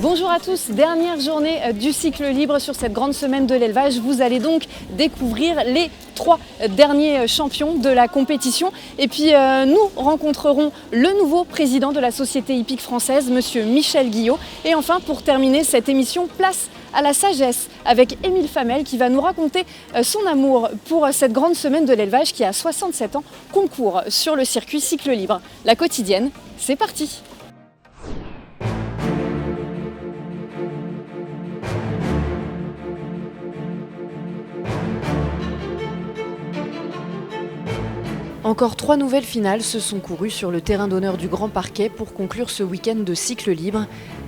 Bonjour à tous, dernière journée du cycle libre sur cette grande semaine de l'élevage. Vous allez donc découvrir les 3 derniers champions de la compétition. Et puis nous rencontrerons le nouveau président de la Société hippique française, monsieur Michel Guillot. Et enfin, pour terminer cette émission, place à la sagesse avec Émile Famel qui va nous raconter son amour pour cette grande semaine de l'élevage qui, à 67 ans, concourt sur le circuit cycle libre. La quotidienne, c'est parti! Encore 3 nouvelles finales se sont courues sur le terrain d'honneur du Grand Parquet pour conclure ce week-end de cycle libre.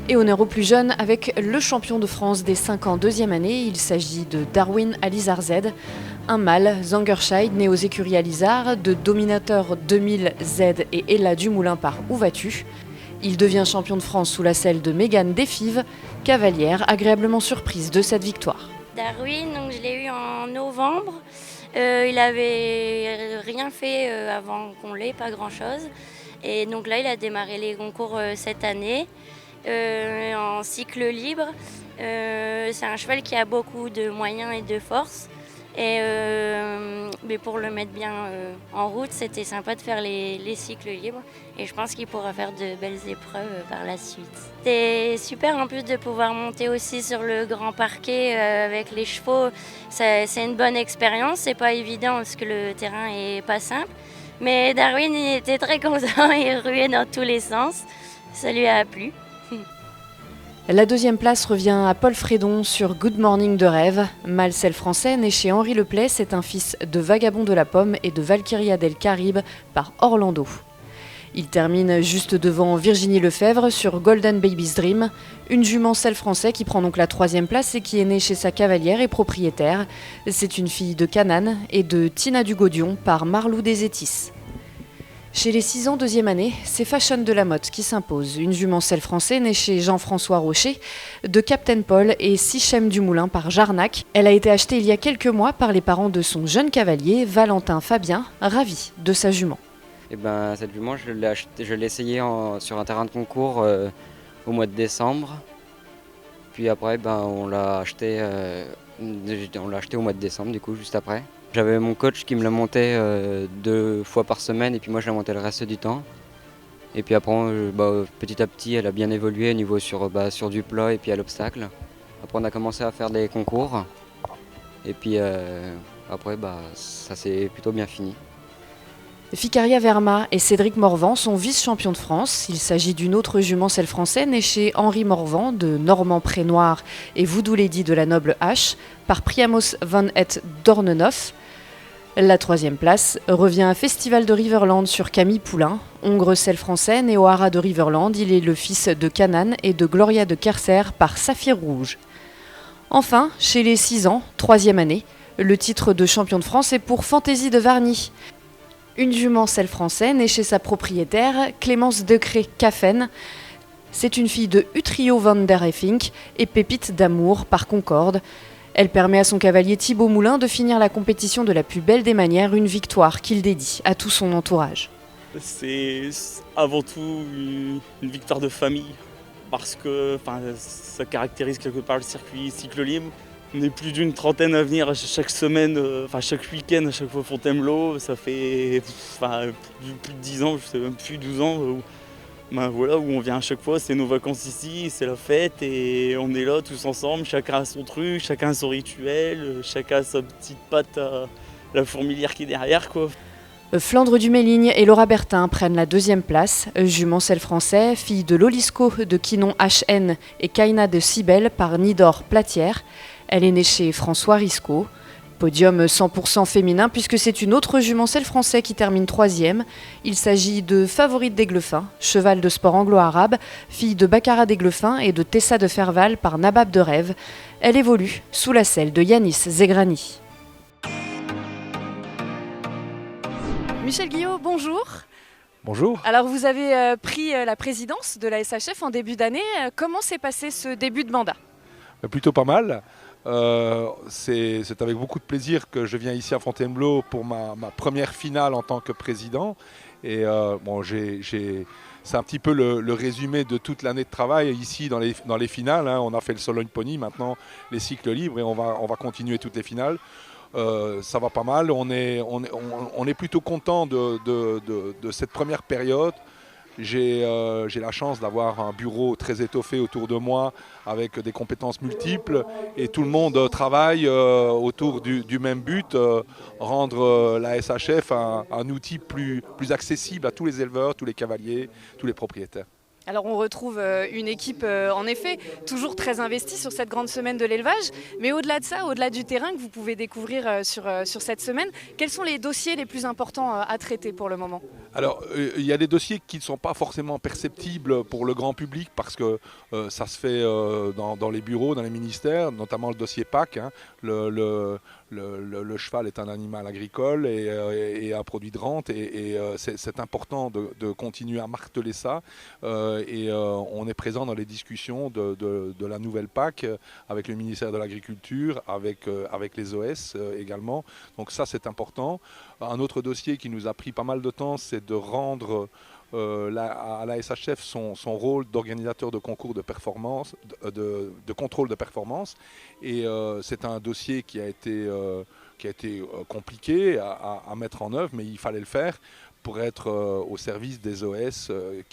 Et honneur aux plus jeunes avec le champion de France des 5 ans deuxième année. Il s'agit de Darwin Alizar-Z, un mâle Zangerscheid né aux écuries Alizar, de Dominateur 2000 Z et Ella Dumoulin par Où vas-tu. Il devient champion de France sous la selle de Mégane Desfives, cavalière agréablement surprise de cette victoire. Darwin, donc je l'ai eu en novembre. Il avait rien fait avant qu'on l'ait, pas grand-chose. Et donc là, il a démarré les concours cette année en cycle libre. C'est un cheval qui a beaucoup de moyens et de force. Et mais pour le mettre bien en route, c'était sympa de faire les cycles libres. Et je pense qu'il pourra faire de belles épreuves par la suite. C'était super en plus de pouvoir monter aussi sur le Grand Parquet avec les chevaux. C'est une bonne expérience, c'est pas évident parce que le terrain est pas simple. Mais Darwin il était très content, il ruait dans tous les sens. Ça lui a plu. La deuxième place revient à Paul Frédon sur Good Morning de Rêve. Mâle selle français né chez Henri Leplay, c'est un fils de Vagabond de la Pomme et de Valkyria del Caribe par Orlando. Il termine juste devant Virginie Lefebvre sur Golden Baby's Dream, une jument selle français qui prend donc la 3e place et qui est née chez sa cavalière et propriétaire. C'est une fille de Canaan et de Tina Dugaudion par Marlou des Étis. Chez les 6 ans deuxième année, c'est Fashion de la Motte qui s'impose. Une jument selle français née chez Jean-François Rocher, de Captain Paul et Sichem Dumoulin par Jarnac. Elle a été achetée il y a quelques mois par les parents de son jeune cavalier, Valentin Fabien, ravi de sa jument. Et cette jument, je l'ai essayée sur un terrain de concours au mois de décembre. Puis après, on l'a acheté au mois de décembre, du coup, juste après. J'avais mon coach qui me la montait 2 fois par semaine et puis moi je la montais le reste du temps. Et puis après, petit à petit, elle a bien évolué au niveau sur du plat et puis à l'obstacle. Après, on a commencé à faire des concours. Et puis après, ça s'est plutôt bien fini. Ficaria Verma et Cédric Morvan sont vice-champions de France. Il s'agit d'une autre jument selle français née chez Henri Morvan de Normand Prénoir et Voodoo Lady de la Noble H par Priamos van Het Dornenoff. La 3e place revient à Festival de Riverland sur Camille Poulain. Hongre selle français né au haras de Riverland, il est le fils de Canaan et de Gloria de Kerser par Saphir Rouge. Enfin, chez les 6 ans, 3e année, le titre de champion de France est pour Fantaisie de Varny. Une jument selle français née chez sa propriétaire, Clémence Decré-Caffen. C'est une fille de Utrio van der Effink et Pépite d'amour par Concorde. Elle permet à son cavalier Thibaut Moulin de finir la compétition de la plus belle des manières, une victoire qu'il dédie à tout son entourage. C'est avant tout une victoire de famille parce que ça caractérise quelque part le circuit cycle libre. On est plus d'une trentaine à venir chaque semaine, chaque week-end, à chaque fois Fontainebleau. Ça fait plus de 10 ans, je sais même plus 12 ans. Où on vient à chaque fois, c'est nos vacances ici, c'est la fête et on est là tous ensemble, chacun a son truc, chacun a son rituel, chacun a sa petite patte à la fourmilière qui est derrière, quoi. Flandre du Méligne et Laura Bertin prennent la 2e place. Jument selle français, fille de Lolisco de Quinon HN et Kaina de Cybèle par Nidor Platière. Elle est née chez François Risco. Podium 100% féminin puisque c'est une autre jument selle français qui termine 3e. Il s'agit de Favorite d'Aiglefin, cheval de sport anglo-arabe, fille de Baccarat d'Aiglefin et de Tessa de Ferval par Nabab de Rêve. Elle évolue sous la selle de Yanis Zegrani. Michel Guillot, bonjour. Bonjour. Alors vous avez pris la présidence de la SHF en début d'année. Comment s'est passé ce début de mandat ? Plutôt pas mal. C'est avec beaucoup de plaisir que je viens ici à Fontainebleau pour ma première finale en tant que président. Et bon, c'est un petit peu le résumé de toute l'année de travail ici dans les finales. Hein. On a fait le Sologne Pony, maintenant les cycles libres et on va continuer toutes les finales. Ça va pas mal. On est plutôt content de cette première période. J'ai la chance d'avoir un bureau très étoffé autour de moi avec des compétences multiples et tout le monde travaille autour du même but, rendre la SHF un outil plus accessible à tous les éleveurs, tous les cavaliers, tous les propriétaires. Alors on retrouve une équipe en effet toujours très investie sur cette grande semaine de l'élevage, mais au-delà de ça, au-delà du terrain que vous pouvez découvrir sur cette semaine, quels sont les dossiers les plus importants à traiter pour le moment ? Alors il y a des dossiers qui ne sont pas forcément perceptibles pour le grand public parce que ça se fait dans les bureaux, dans les ministères, notamment le dossier PAC. Hein. Le cheval est un animal agricole et un produit de rente et c'est important de continuer à marteler ça. On est présent dans les discussions de la nouvelle PAC avec le ministère de l'Agriculture, avec les OS également. Donc ça c'est important. Un autre dossier qui nous a pris pas mal de temps, c'est de rendre à la SHF son rôle d'organisateur de concours de performance, de contrôle de performance. Et c'est un dossier qui a été compliqué à mettre en œuvre, mais il fallait le faire pour être au service des OS,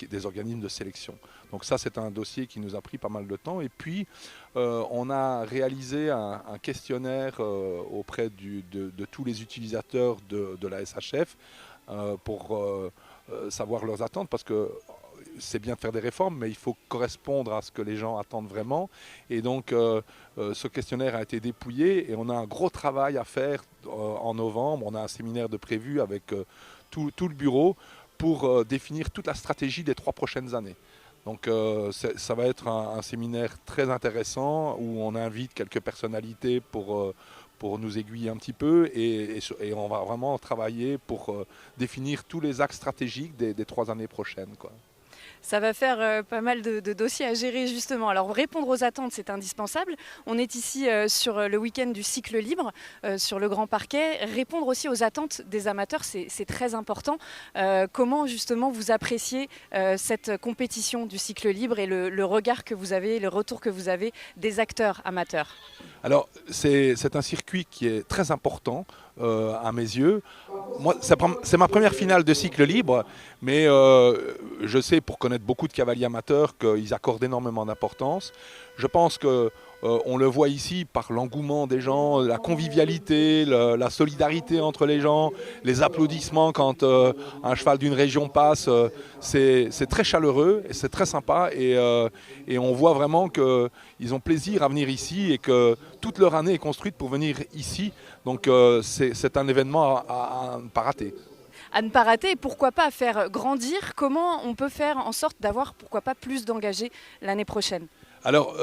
des organismes de sélection. Donc ça, c'est un dossier qui nous a pris pas mal de temps. Et puis, on a réalisé un questionnaire auprès de tous les utilisateurs de la SHF pour savoir leurs attentes, parce que c'est bien de faire des réformes, mais il faut correspondre à ce que les gens attendent vraiment. Et donc, ce questionnaire a été dépouillé et on a un gros travail à faire en novembre. On a un séminaire de prévu avec tout le bureau pour définir toute la stratégie des 3 prochaines années. Donc ça va être un séminaire très intéressant où on invite quelques personnalités pour nous aiguiller un petit peu et on va vraiment travailler pour définir tous les axes stratégiques des 3 années prochaines, quoi. Ça va faire pas mal de dossiers à gérer justement. Alors répondre aux attentes, c'est indispensable. On est ici sur le week-end du cycle libre, sur le Grand Parquet. Répondre aussi aux attentes des amateurs, c'est très important. Comment justement vous appréciez cette compétition du cycle libre et le regard que vous avez, le retour que vous avez des acteurs amateurs ? Alors c'est un circuit qui est très important à mes yeux. Moi, c'est ma première finale de cycle libre, mais je sais, pour connaître beaucoup de cavaliers amateurs, qu'ils accordent énormément d'importance. Je pense qu'on le voit ici par l'engouement des gens, la convivialité, la solidarité entre les gens, les applaudissements quand un cheval d'une région passe. C'est très chaleureux et c'est très sympa. Et on voit vraiment qu'ils ont plaisir à venir ici et que toute leur année est construite pour venir ici. Donc c'est un événement à ne pas rater. À ne pas rater, et pourquoi pas faire grandir. Comment on peut faire en sorte d'avoir, pourquoi pas, plus d'engagés l'année prochaine ? Alors,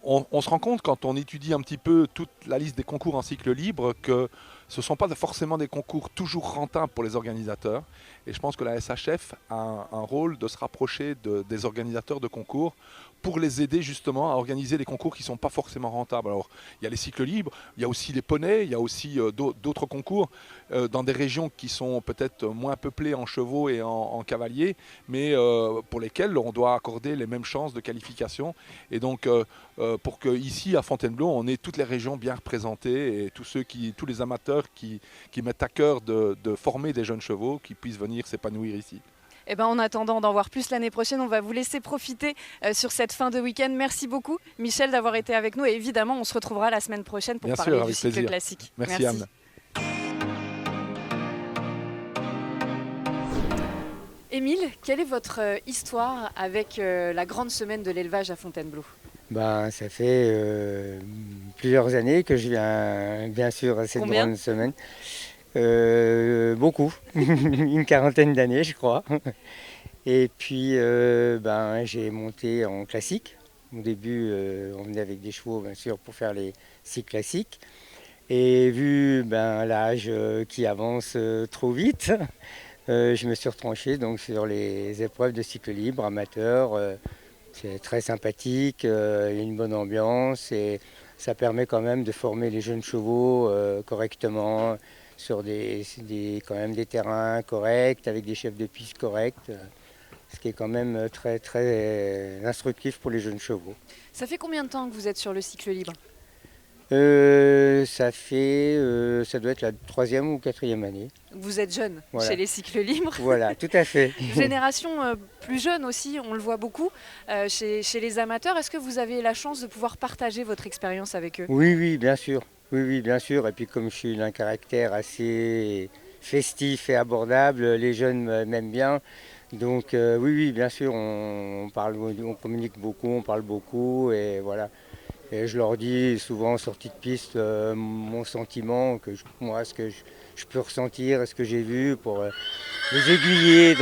on se rend compte quand on étudie un petit peu toute la liste des concours en cycle libre que ce ne sont pas forcément des concours toujours rentables pour les organisateurs. Et je pense que la SHF a un rôle de se rapprocher des organisateurs de concours pour les aider justement à organiser des concours qui ne sont pas forcément rentables. Alors, il y a les cycles libres, il y a aussi les poneys, il y a aussi d'autres concours dans des régions qui sont peut-être moins peuplées en chevaux et en cavaliers, mais pour lesquelles on doit accorder les mêmes chances de qualification. Et donc, pour qu'ici, à Fontainebleau, on ait toutes les régions bien représentées et tous les amateurs qui mettent à cœur de former des jeunes chevaux qui puissent venir s'épanouir ici. Eh ben, en attendant d'en voir plus l'année prochaine, on va vous laisser profiter sur cette fin de week-end. Merci beaucoup, Michel, d'avoir été avec nous. Et évidemment, on se retrouvera la semaine prochaine pour parler du cycle classique. Merci Anne. Émile, quelle est votre histoire avec la grande semaine de l'élevage à Fontainebleau ? Ça fait plusieurs années que je viens bien sûr à cette grande semaine. Beaucoup, une quarantaine d'années je crois. Et puis j'ai monté en classique. Au début on venait avec des chevaux bien sûr pour faire les cycles classiques. Et vu l'âge qui avance trop vite, je me suis retranché donc sur les épreuves de cycle libre amateur. C'est très sympathique, il y a une bonne ambiance et ça permet quand même de former les jeunes chevaux correctement. sur quand même des terrains corrects, avec des chefs de piste corrects, ce qui est quand même très, très instructif pour les jeunes chevaux. Ça fait combien de temps que vous êtes sur le cycle libre? Ça doit être la 3e ou 4e année. Vous êtes jeune Voilà. chez les cycles libres. Voilà, tout à fait. Génération plus jeune aussi, on le voit beaucoup chez les amateurs. Est-ce que vous avez la chance de pouvoir partager votre expérience avec eux? Oui, bien sûr. Oui, bien sûr. Et puis comme je suis d'un caractère assez festif et abordable, les jeunes m'aiment bien. Donc oui, bien sûr, on communique beaucoup, on parle beaucoup et voilà. Et je leur dis souvent en sortie de piste mon sentiment, ce que je peux ressentir, ce que j'ai vu pour les aiguiller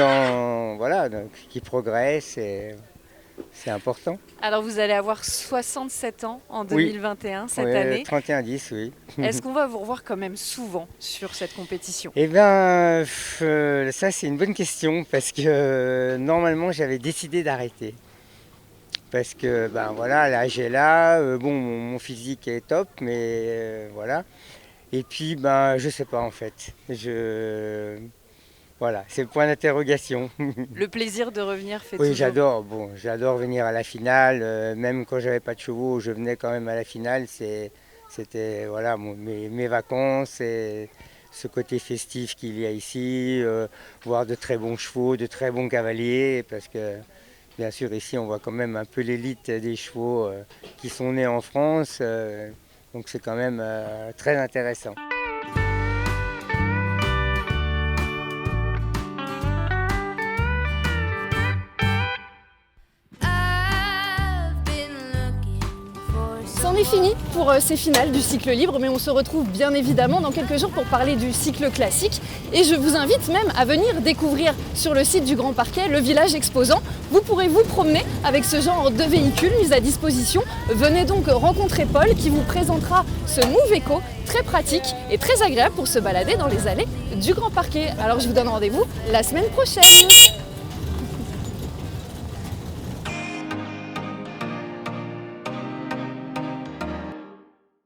qu'ils progressent. Et c'est important. Alors vous allez avoir 67 ans en 2021, cette année. 31-10, oui. Est-ce qu'on va vous revoir quand même souvent sur cette compétition? Eh bien, ça c'est une bonne question parce que normalement j'avais décidé d'arrêter. Parce que l'âge est là, mon physique est top, mais voilà. Et puis je sais pas en fait. Voilà, c'est le point d'interrogation. Le plaisir de revenir fait Oui, toujours. j'adore venir à la finale. Même quand j'avais pas de chevaux, je venais quand même à la finale. C'était mes vacances et ce côté festif qu'il y a ici, voir de très bons chevaux, de très bons cavaliers, parce que bien sûr, ici, on voit quand même un peu l'élite des chevaux qui sont nés en France. Donc, c'est quand même très intéressant. C'en est fini pour ces finales du cycle libre, mais on se retrouve bien évidemment dans quelques jours pour parler du cycle classique. Et je vous invite même à venir découvrir sur le site du Grand Parquet le village exposant. Vous pourrez vous promener avec ce genre de véhicules mis à disposition. Venez donc rencontrer Paul qui vous présentera ce Move Eco très pratique et très agréable pour se balader dans les allées du Grand Parquet. Alors je vous donne rendez-vous la semaine prochaine.